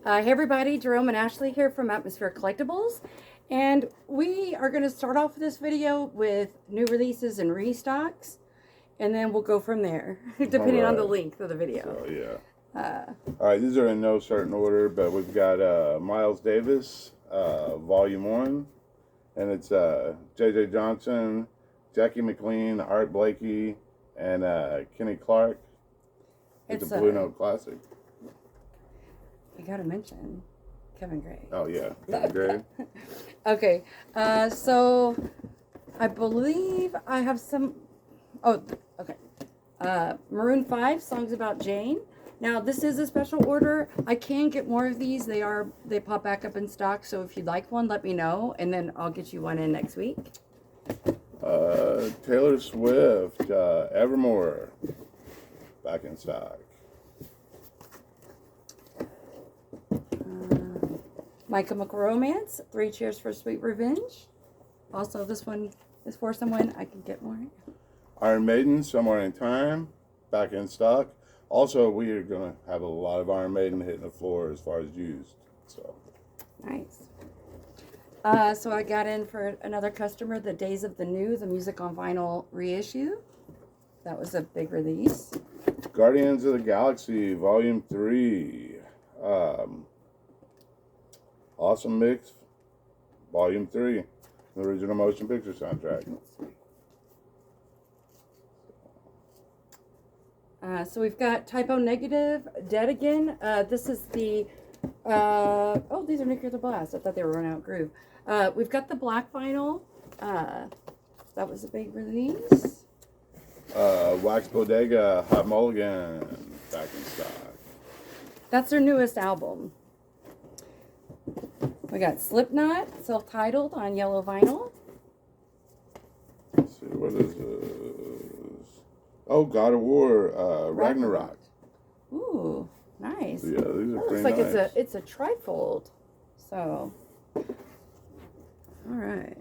Hey everybody, Jerome and Ashley here from Atmosphere Collectibles, and we are going to start off this video with new releases and restocks, and then we'll go from there, depending on the length of the video. So, yeah. All right, these are in no certain order, but we've got Miles Davis, Volume 1, and it's J.J. Johnson, Jackie McLean, Art Blakey, and Kenny Clark. It's a Blue Note classic. I gotta mention Kevin Gray. Oh, yeah, Kevin Gray. Okay, so I believe I have some. Oh, okay. Maroon 5, Songs About Jane. Now, this is a special order. I can get more of these. They pop back up in stock, so if you'd like one, let me know, and then I'll get you one in next week. Taylor Swift, Evermore, back in stock. My Chemical Romance, 3 Cheers for Sweet Revenge. Also, this one is for someone. I can get more. Iron Maiden, Somewhere in Time, back in stock. Also, we are going to have a lot of Iron Maiden hitting the floor as far as used. So nice. So I got in for another customer, the Days of the New, the Music on Vinyl reissue. That was a big release. Guardians of the Galaxy, Volume 3. Awesome Mix, Volume 3. The original motion picture soundtrack. So we've got Typo Negative, Dead Again. This is the, oh, these are Nuclear Blast. I thought they were running out groove. We've got the black vinyl. That was a big release. Wax Bodega, Hot Mulligan, back in stock. That's their newest album. We got Slipknot, self-titled on yellow vinyl. Let's see, what is this? Oh, God of War, Ragnarok. Ooh, nice. Yeah, these are that pretty looks like nice. it's a trifold. So, all right.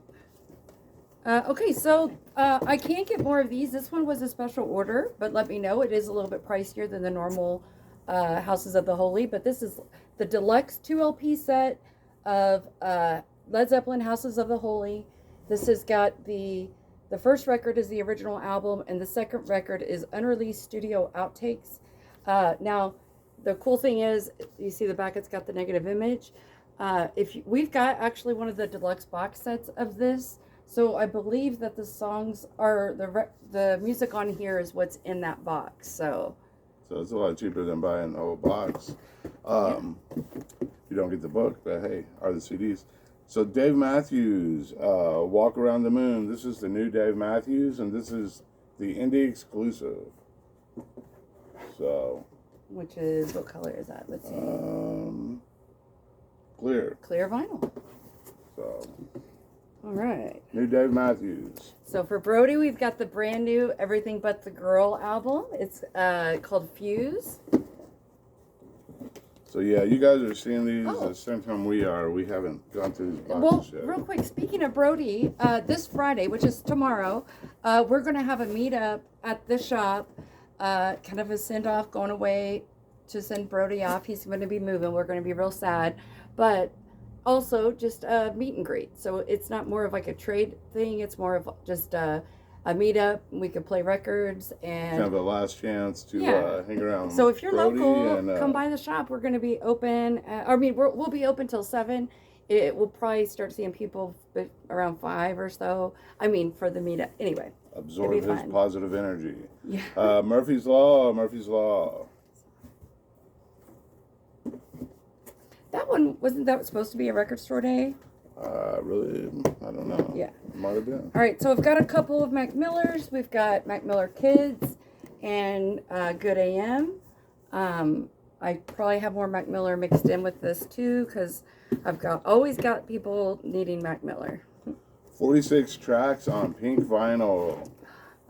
Okay, so I can't get more of these. This one was a special order, but let me know. It is a little bit pricier than the normal Houses of the Holy, but this is the deluxe 2 LP set of Led Zeppelin Houses of the Holy. This has got the first record is the original album, and the second record is unreleased studio outtakes. Now, the cool thing is, you see the back, it's got the negative image. We've got actually one of the deluxe box sets of this, so I believe that the songs are, the music on here is what's in that box, so it's a lot cheaper than buying the whole box. You don't get the book, but hey, are the CDs. So Dave Matthews, Walk Around the Moon. This is the new Dave Matthews, and this is the indie exclusive. So, which is, what color is that? Let's see. Clear. Clear vinyl. So, all right. new Dave Matthews. So for Brody, we've got the brand new Everything But the Girl album. It's called Fuse. So yeah, you guys are seeing these at the same time we are. We haven't gone through these boxes well, yet. Real quick, speaking of Brody, this Friday, which is tomorrow, we're going to have a meetup at the shop, kind of a send-off, going away to send Brody off. He's going to be moving. We're going to be real sad. But also just a meet and greet. So it's not more of like a trade thing. It's more of just a meetup. We could play records and kind of a last chance to hang around. So if you're Brody local, and, come by the shop. We're going to be open. We'll be open till 7. We'll probably start seeing people around 5 or so. For the meetup. Anyway, absorb his positive energy. Yeah. Murphy's Law. Murphy's Law. That one, wasn't that supposed to be a record store day? Really, I don't know. Yeah. Might have been. All right, so we've got a couple of Mac Millers. We've got Mac Miller Kids and Good AM. I probably have more Mac Miller mixed in with this too, because I've always got people needing Mac Miller. 46 tracks on pink vinyl.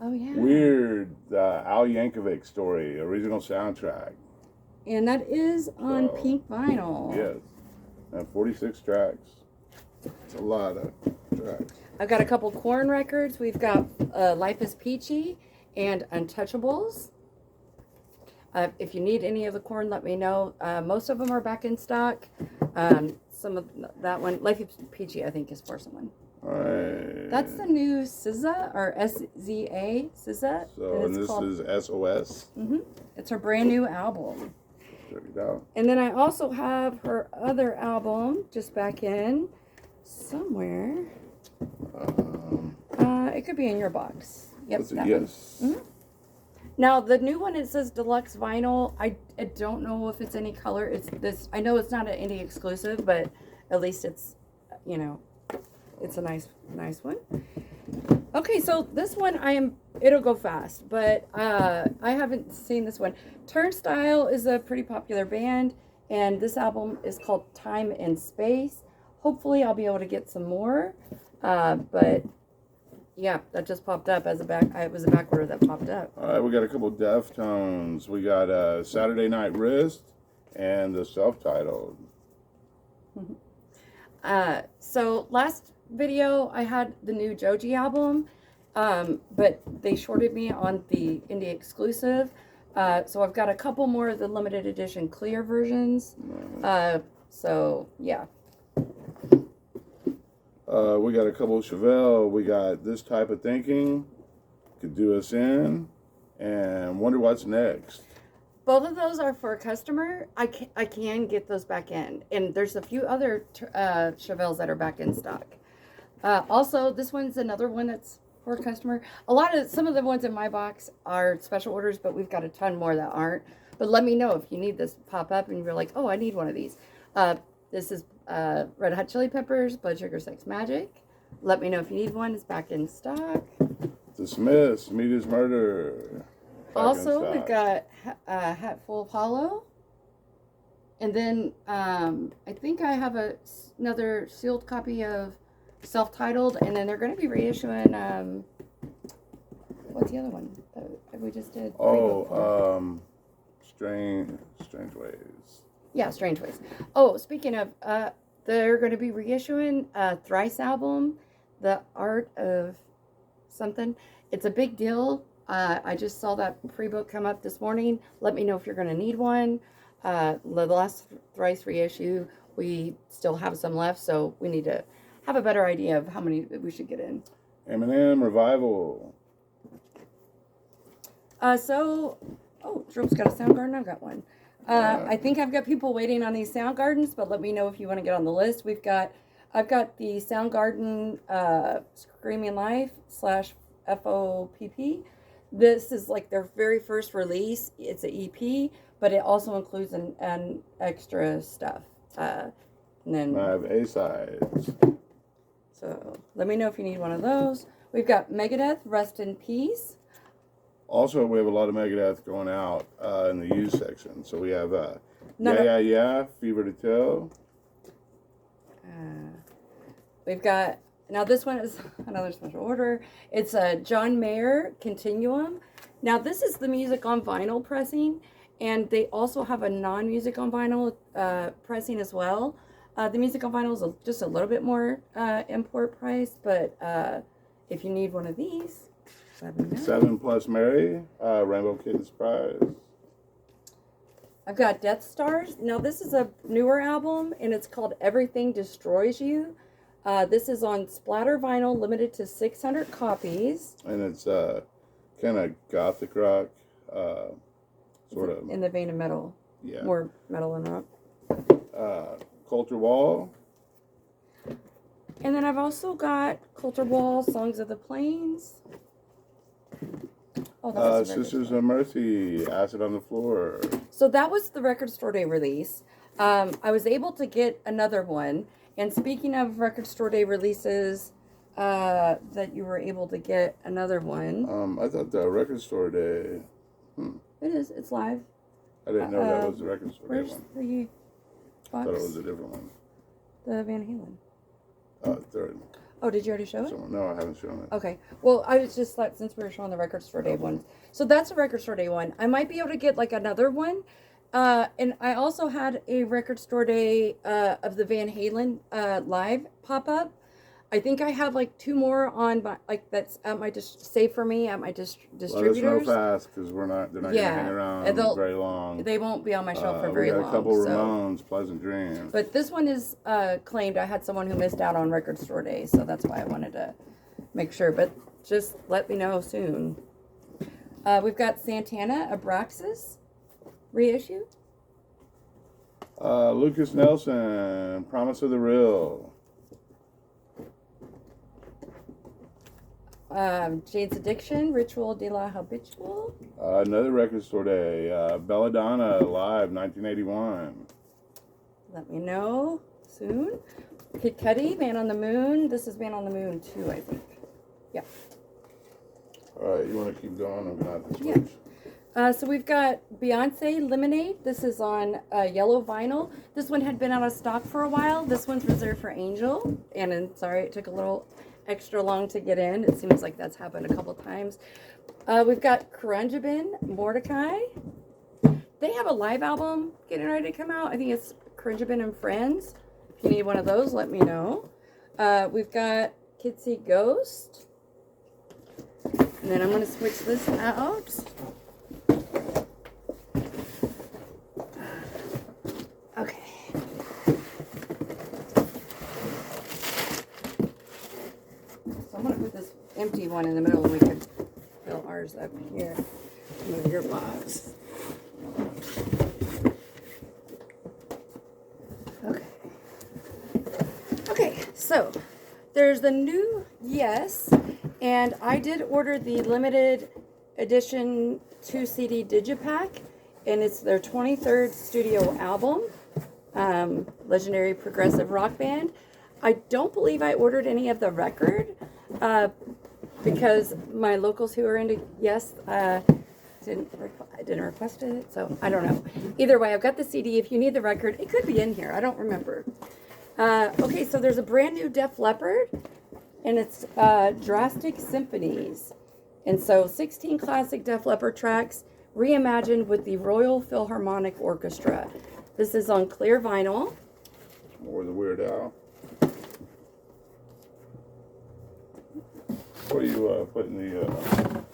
Oh yeah. Weird Al Yankovic story, original soundtrack. And that is on pink vinyl. Yes. And 46 tracks. It's a lot of tracks. I've got a couple Korn records. We've got Life is Peachy and Untouchables. If you need any of the corn, let me know. Most of them are back in stock. Some of that one, Life is Peachy, I think, is for someone. All right. That's the new SZA, or SZA, SZA. So, and this is SOS. Mm-hmm. It's her brand new album. Check it out. And then I also have her other album just back in somewhere. It could be in your box. Yep. That yes. one. Mm-hmm. Now the new one, it says Deluxe Vinyl. I don't know if it's any color. It's this. I know it's not an indie exclusive, but at least it's, you know, it's a nice one. Okay, so this one it'll go fast, but I haven't seen this one. Turnstile is a pretty popular band, and this album is called Time and Space. Hopefully I'll be able to get some more, but yeah, that just popped up as it was a back order that popped up. All right, we got a couple Deftones. We got Saturday Night Wrist and the self-titled. So last video I had the new Joji album, but they shorted me on the indie exclusive. So I've got a couple more of the limited edition clear versions. So yeah. We got a couple of Chevelle. We got This Type of Thinking, Could Do Us In, and Wonder What's Next. Both of those are for a customer. I can get those back in. And there's a few other Chevelles that are back in stock. Also, this one's another one that's for a customer. Some of the ones in my box are special orders, but we've got a ton more that aren't. But let me know if you need this pop up and you're like, oh, I need one of these. This is Red Hot Chili Peppers, Blood Sugar Sex Magic. Let me know if you need one. It's back in stock. The Smiths, Meat is Murder. Also, we've got Hatful of Hollow. And then I think I have another sealed copy of Self-Titled. And then they're going to be reissuing, what's the other one that we just did? Strange Ways. Yeah, Strange Ways. Oh, speaking of, they're going to be reissuing a Thrice album, The Art of Something. It's a big deal. I just saw that pre-book come up this morning. Let me know if you're going to need one. The last Thrice reissue, we still have some left, so we need to have a better idea of how many we should get in. Eminem Revival. Jerome's got a Soundgarden. I've got one. I think I've got people waiting on these Soundgardens, but let me know if you want to get on the list. I've got the Soundgarden Screaming Life / FOPP. This is like their very first release. It's an EP, but it also includes an extra stuff. And then I have A-sides. So let me know if you need one of those. We've got Megadeth, Rest in Peace. Also, we have a lot of Megadeth going out in the used section. So we have Yeah, Fever to Tell. We've got, now this one is another special order. It's a John Mayer Continuum. Now this is the music on vinyl pressing, and they also have a non-music on vinyl pressing as well. The music on vinyl is just a little bit more import price, but if you need one of these, let me know. 7 Plus Mary, Rainbow Kitten Surprise. I've got Death Stars. Now this is a newer album, and it's called Everything Destroys You. This is on splatter vinyl, limited to 600 copies. And it's kind of gothic rock, sort of. In the vein of metal. Yeah. More metal and rock. Culture Wall. And then I've also got Culture Wall, Songs of the Plains. Oh, that was Sisters of Mercy, Acid on the Floor. So that was the Record Store Day release. I was able to get another one. And speaking of Record Store Day releases, that you were able to get another one. I thought the Record Store Day. It is. It's live. I didn't know that was the Record Store Day one. Where's the box? I thought it was a different one. The Van Halen. Third. Oh, did you already show it? No, I haven't shown it. Okay. Well, I was just like, since we were showing the Record Store Day ones. So that's a Record Store Day one. I might be able to get like another one. And I also had a Record Store Day of the Van Halen live pop up. I think I have like 2 more on my, like that's at my save for me at my distributors. Let us know fast because they're not gonna hang around very long. They won't be on my shelf for very long. We got a couple Ramones, Pleasant Dreams. But this one is claimed. I had someone who missed out on Record Store Day, so that's why I wanted to make sure. But just let me know soon. We've got Santana, Abraxas reissue. Lucas Nelson, Promise of the Real. Jade's Addiction, Ritual de la Habitual. Another Record Store Day. Belladonna, Live, 1981. Let me know soon. Kid Cudi, Man on the Moon. This is Man on the Moon too, I think. Yeah. All right, you want to keep going? I'm going to have to switch. Yeah. So we've got Beyonce Lemonade. This is on yellow vinyl. This one had been out of stock for a while. This one's reserved for Angel. And sorry, it took a little extra long to get in. It seems like that's happened a couple times. We've got Karunjabin, Mordecai. They have a live album getting ready to come out. I think it's Karunjabin and Friends. If you need one of those, let me know. We've got Kids See Ghost. And then I'm going to switch this out. Okay. So I'm going to put this empty one in the middle and we can fill ours up here. Move your box. Okay. Okay, so there's the new Yes, and I did order the limited edition 2 CD digipack, and it's their 23rd studio album, legendary progressive rock band. I don't believe I ordered any of the record because my locals who are into Yes didn't request it, so I don't know. Either way, I've got the CD. If you need the record, it could be in here. I don't remember. Okay, so there's a brand new Def Leppard, and it's Drastic Symphonies. And so 16 classic Def Leppard tracks reimagined with the Royal Philharmonic Orchestra. This is on clear vinyl. More the Weird Al. What are you putting the...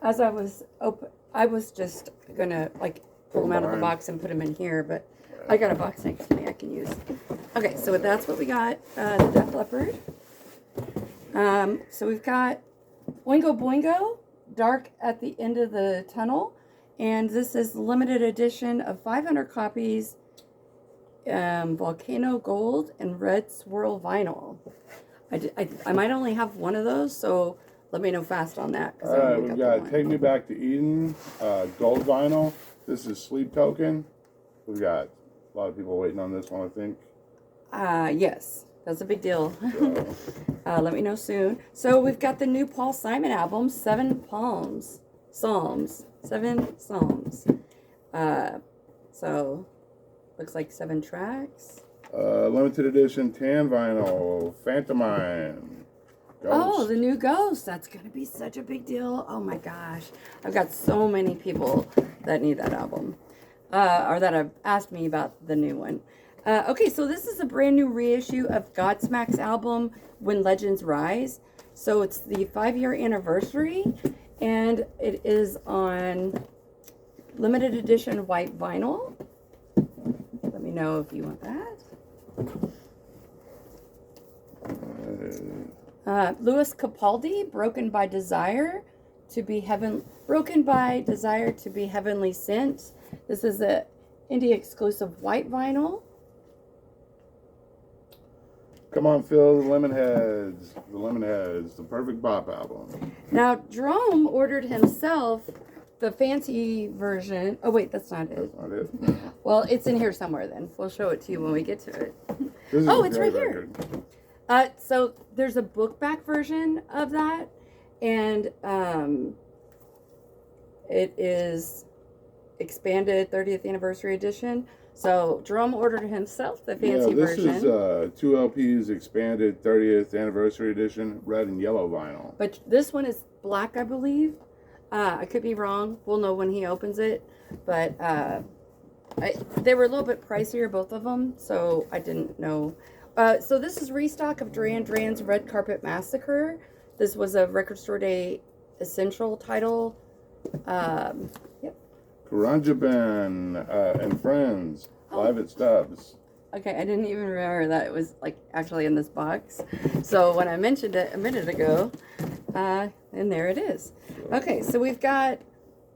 As I was just gonna like pull them out of the box and put them in here, but I got a box next to me I can use. Okay, so that's what we got, the Def Leppard. So we've got Oingo Boingo, Dark at the End of the Tunnel, and this is limited edition of 500 copies, Volcano Gold and Red Swirl vinyl. I might only have one of those, so let me know fast on that. All right, we've got Take Me Back to Eden, gold vinyl. This is Sleep Token. We've got a lot of people waiting on this one, I think. Yes, that's a big deal. So. Let me know soon. So we've got the new Paul Simon album, 7 Psalms. So looks like 7 tracks. Limited edition tan vinyl, Phantomine. Ghost. Oh, the new Ghost. That's going to be such a big deal. Oh my gosh. I've got so many people that need that album. Or that have asked me about the new one. Okay, so this is a brand new reissue of Godsmack's album, When Legends Rise. So it's the 5-year anniversary, and it is on limited edition white vinyl. Let me know if you want that. Louis Capaldi, Broken by Desire to be Heavenly Sent. This is a indie exclusive white vinyl. Come on, Phil, the Lemonheads, the Perfect Bop album. Now, Jerome ordered himself the fancy version. Oh, wait, that's not it. That's not it. Well, it's in here somewhere then. We'll show it to you when we get to it. Oh, it's right here. So there's a book back version of that, and it is expanded 30th anniversary edition. So Jerome ordered himself the fancy version. This is 2 LPs expanded 30th anniversary edition, red and yellow vinyl. But this one is black, I believe. I could be wrong. We'll know when he opens it. But they were a little bit pricier, both of them. So I didn't know. So this is restock of Duran Duran's Red Carpet Massacre. This was a Record Store Day essential title. Yep. Karanjaban and Friends, live at Stubbs. Okay, I didn't even remember that it was like actually in this box. So when I mentioned it a minute ago, and there it is. Okay, so we've got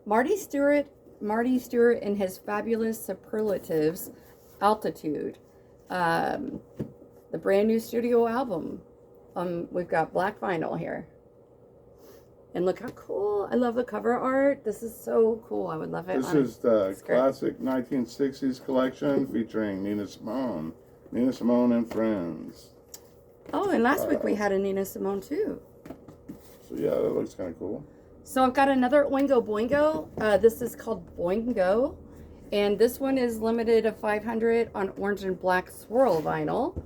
Marty Stewart and his fabulous superlatives, Altitude. The brand new studio album. We've got black vinyl here. And look how cool. I love the cover art. This is so cool. I would love it. This is the classic 1960s collection featuring Nina Simone. Nina Simone and Friends. Oh, and last week we had a Nina Simone too. So yeah, that looks kind of cool. So I've got another Oingo Boingo. This is called Boingo. And this one is limited to 500 on orange and black swirl vinyl.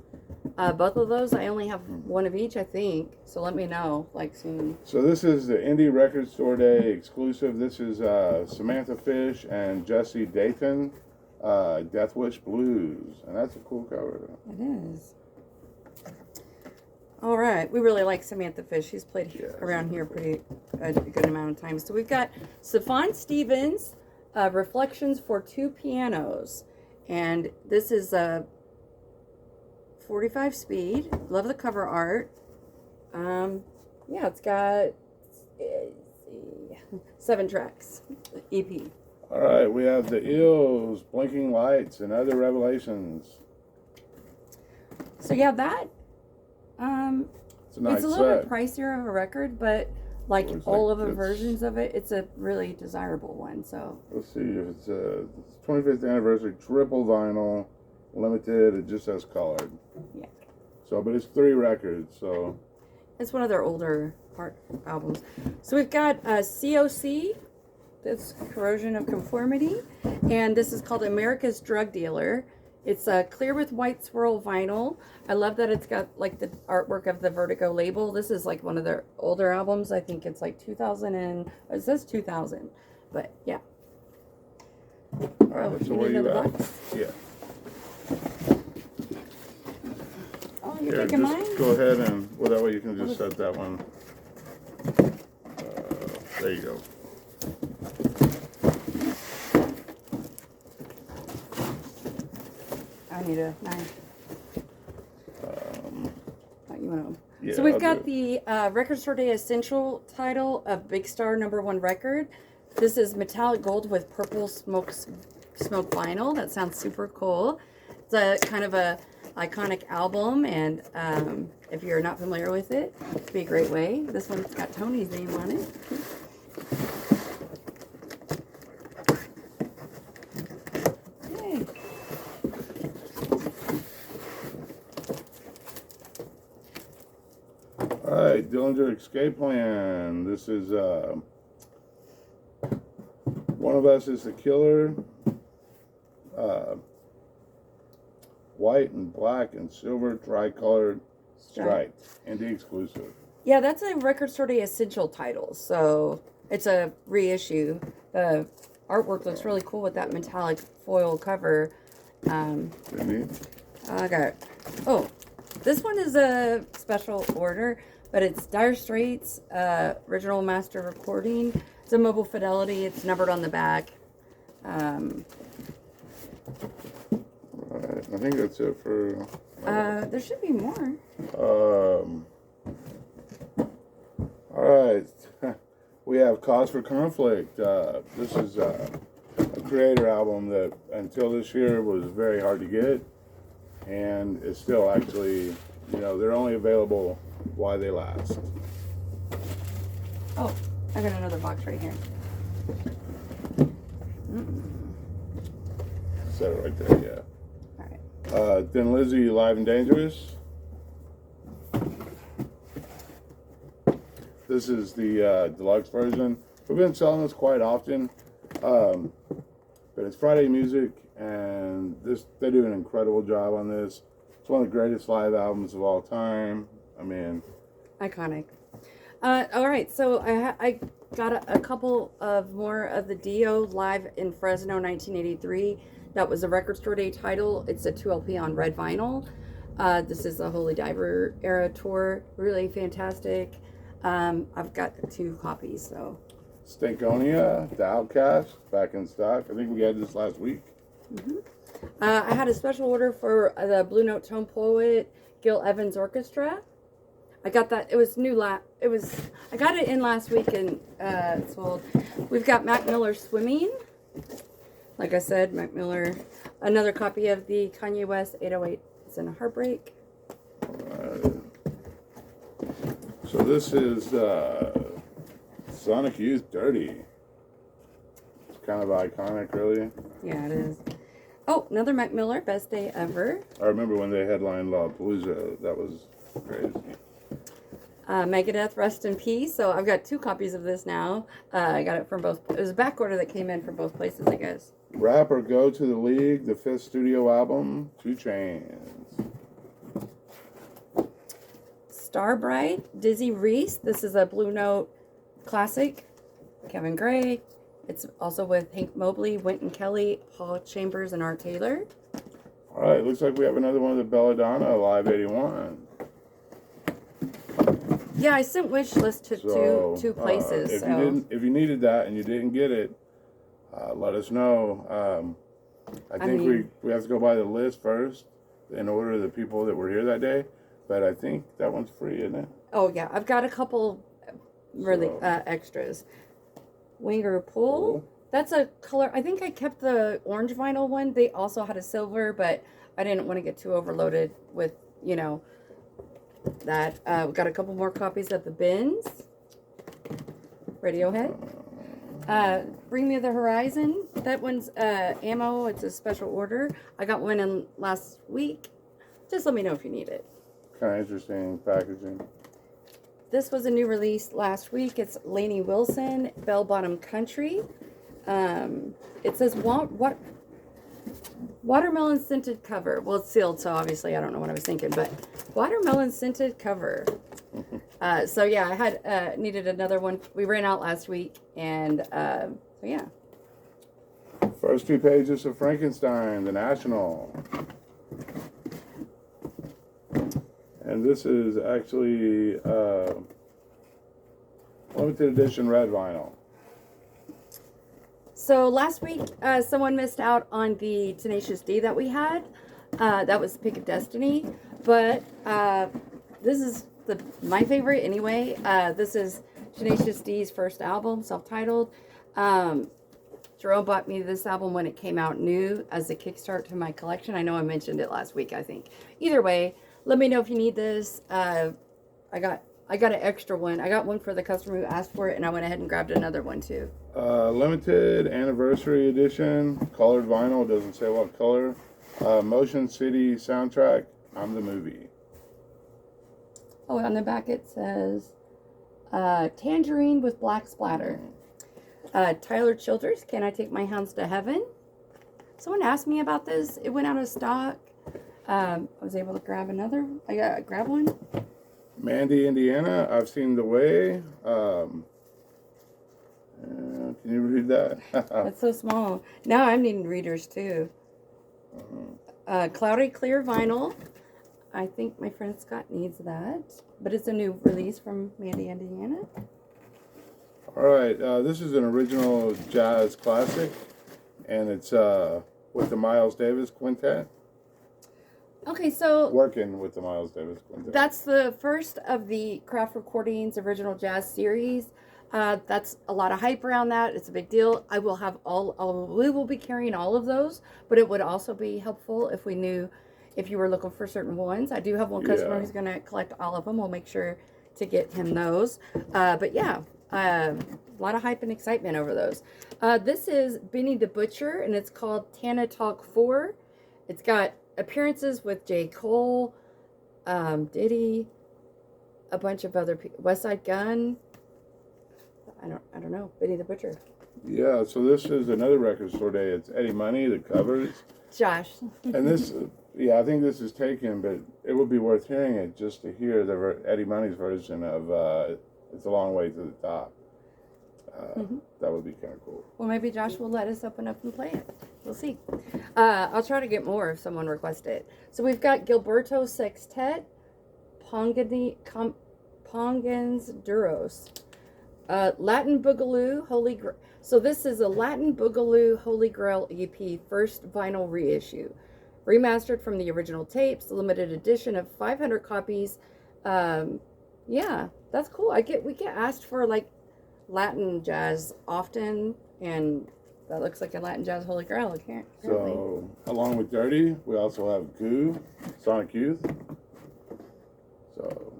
Both of those, I only have one of each, I think. So let me know, like, soon. So this is the Indie Record Store Day exclusive. This is Samantha Fish and Jesse Dayton, Death Wish Blues. And that's a cool cover. It is. All right. We really like Samantha Fish. She's played around here a good amount of times. So we've got Stephon Stevens, Reflections for Two Pianos. And this is a 45 speed. Love the cover art. Yeah, it's got 7 tracks. EP. All right, we have the Eels, Blinking Lights, and Other Revelations. So yeah, that it's a nice it's a little set. bit pricier of a record, but like all of the versions of it, it's a really desirable one. So let's see if it's a 25th anniversary triple vinyl. Limited, it just says colored. Yeah. So, but it's 3 records, so. It's one of their older albums. So we've got COC, that's Corrosion of Conformity, and this is called America's Drug Dealer. It's clear with white swirl vinyl. I love that it's got like the artwork of the Vertigo label. This is like one of their older albums. I think it's like 2000 and, it says 2000, but yeah. All right, so where you at? Yeah. Oh, you're Here, taking just mine? go ahead and, well, that way you can just set that one. There you go. I need a knife. You want to? Yeah, So we've I'll got do the Record Store Day Essential title of Big Star #1 record. This is metallic gold with purple smoke vinyl. That sounds super cool. It's a kind of a iconic album, and if you're not familiar with it, it'd be a great way. This one's got Tony's name on it. Yay. All right, Dillinger Escape Plan. This is One of Us is the Killer. White and black and silver tri-colored striped. Indie exclusive. Yeah, that's a Record Store Day Essential title, so it's a reissue. The artwork looks really cool with that metallic foil cover. Okay. Oh, this one is a special order, but it's Dire Straits original master recording. It's a mobile fidelity. It's numbered on the back. Right, I think that's it for. There should be more. All right, we have Cause for Conflict. This is a Creator album that until this year was very hard to get, and it's still actually, they're only available while they last. Oh, I got another box right here. Set it right there, yeah. Thin Lizzy, Live and Dangerous. This is the deluxe version. We've been selling this quite often, but it's Friday Music, and they do an incredible job on this. It's one of the greatest live albums of all time. I mean, iconic. All right, so I got a couple of more of the Dio live in Fresno 1983. That was a Record Store Day title. It's a 2 LP on red vinyl. This is the Holy Diver era tour. Really fantastic. I've got 2 copies, so. Stankonia, The Outcast, back in stock. I think we had this last week. I had a special order for the Blue Note Tone Poet Gil Evans Orchestra. I got that. It was new. I got it in last week and sold. We've got Mac Miller Swimming. Like I said, Mac Miller. Another copy of the Kanye West 808 It's in a Heartbreak. So this is Sonic Youth Dirty. It's kind of iconic, really. Yeah, it is. Oh, another Mac Miller, Best Day Ever. I remember when they headlined Lollapalooza. That was crazy. Megadeth, Rest in Peace. So I've got 2 copies of this now. I got it from both. It was a back order that came in from both places, I guess. Rap or Go to the League, the 5th studio album, 2 Chainz. Starbright, Dizzy Reese. This is a Blue Note classic. Kevin Gray. It's also with Hank Mobley, Wynton Kelly, Paul Chambers, and Art Taylor. All right, looks like we have another one of the Belladonna Live 81. Yeah, I sent wish list to two places. If you needed that and you didn't get it, let us know. I think we have to go by the list first in order of the people that were here that day. But I think that one's free, isn't it? Oh yeah, I've got a couple really extras. Winger Pool. Cool. That's a color. I think I kept the orange vinyl one. They also had a silver, but I didn't want to get too overloaded with, that. We've got a couple more copies of the Bins. Radiohead. Bring Me the Horizon. That one's ammo. It's a special order. I got one in last week. Just let me know if you need it. Kind of interesting packaging. This was a new release last week. It's Lainey Wilson, Bell Bottom Country. It says watermelon scented cover. Well, it's sealed, so obviously I don't know what I was thinking, but watermelon scented cover. So yeah, I had needed another one. We ran out last week, and so yeah. First 2 pages of Frankenstein, The National. And this is actually limited edition red vinyl. So last week, someone missed out on the Tenacious D that we had. That was Pick of Destiny. But this is my favorite anyway. This is Tenacious D's first album, self-titled. Jerome bought me this album when it came out new as a kickstart to my collection. I know I mentioned it last week, I think. Either way, let me know if you need this. I got an extra one. I got one for the customer who asked for it, and I went ahead and grabbed another one too. Limited anniversary edition, colored vinyl. Doesn't say what color. Motion City soundtrack. I'm the Movie. Oh, on the back it says Tangerine with Black Splatter. Tyler Childers, Can I Take My Hounds to Heaven? Someone asked me about this. It went out of stock. I was able to grab another. Grab one. Mandy, Indiana, I've Seen the Way. Can you read that? That's so small. Now I'm needing readers too. Cloudy Clear Vinyl. I think my friend Scott needs that. But it's a new release from Mandy, Indiana. All right. This is an original jazz classic. And it's with the Miles Davis Quintet. Okay, so working with the Miles Davis Quintet. That's the first of the Craft Recordings original jazz series. That's a lot of hype around that. It's a big deal. I will have we will be carrying all of those, but it would also be helpful if we knew if you were looking for certain ones. I do have one customer who's going to collect all of them. We'll make sure to get him those. But yeah, a lot of hype and excitement over those. This is Benny the Butcher, and it's called Tana Talk 4. It's got appearances with J. Cole, Diddy, a bunch of other people. West Side Gun. I don't know. Benny the Butcher. Yeah, so this is another record store day. It's Eddie Money, the covers. Josh. And this, I think this is taken, but it would be worth hearing it just to hear the Eddie Money's version of It's a Long Way to the Top. That would be kind of cool. Well, maybe Josh will let us open up and play it. We'll see. I'll try to get more if someone requests it. So we've got Gilberto Sextet, Pongans Duros, Latin Boogaloo, Holy Grail. So this is a Latin Boogaloo Holy Grail EP, first vinyl reissue. Remastered from the original tapes, limited edition of 500 copies. Yeah, that's cool. We get asked for like Latin jazz often, and that looks like a Latin jazz Holy Grail. I can't. So, along with Dirty, we also have Goo, Sonic Youth. So,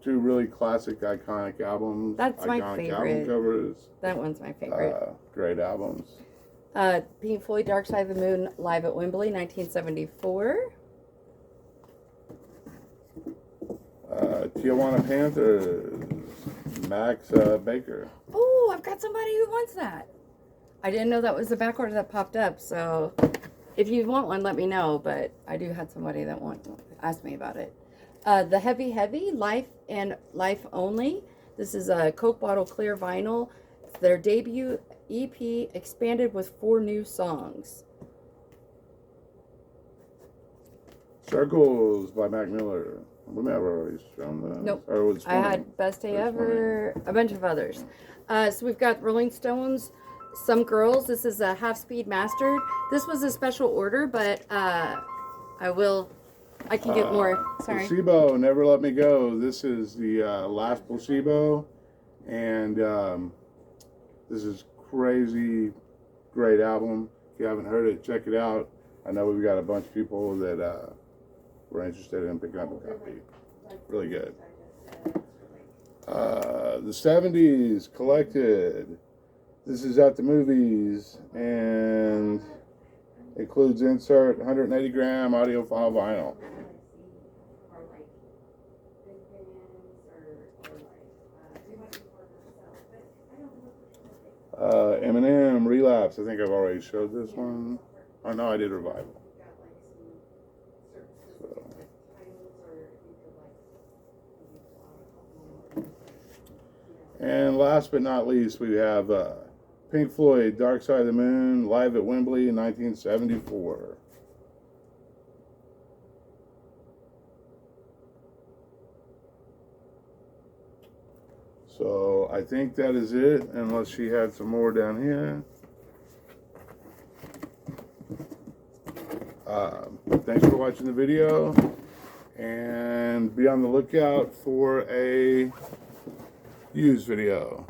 two really classic, iconic albums. That's my iconic favorite. Album covers. That one's my favorite. Great albums. Pink Floyd, Dark Side of the Moon, live at Wembley, 1974. Tijuana Panthers, Max Baker. Oh, I've got somebody who wants that. I didn't know that was the back order that popped up, so if you want one, let me know, but I do have somebody that asked me about it. The Heavy Heavy, Life and Life Only. This is a Coke bottle clear vinyl. It's their debut EP, expanded with 4 new songs. Circles by Mac Miller. We never already shown that. Nope. Or was I had Best Day Ever, a bunch of others. So we've got Rolling Stones, Some Girls. This is a Half Speed Mastered. This was a special order, but I can get more. Sorry. Placebo, Never Let Me Go. This is the last Placebo. And this is crazy, great album. If you haven't heard it, check it out. I know we've got a bunch of people that were interested in picking up a copy. Really good. The 70s Collected. This is at the movies and includes insert 180 gram audiophile vinyl. Eminem Relapse. I think I've already showed this one. Oh no, I did Revival. And last but not least, we have Pink Floyd, Dark Side of the Moon, live at Wembley in 1974. So I think that is it, unless she had some more down here. Thanks for watching the video, and be on the lookout for a used video.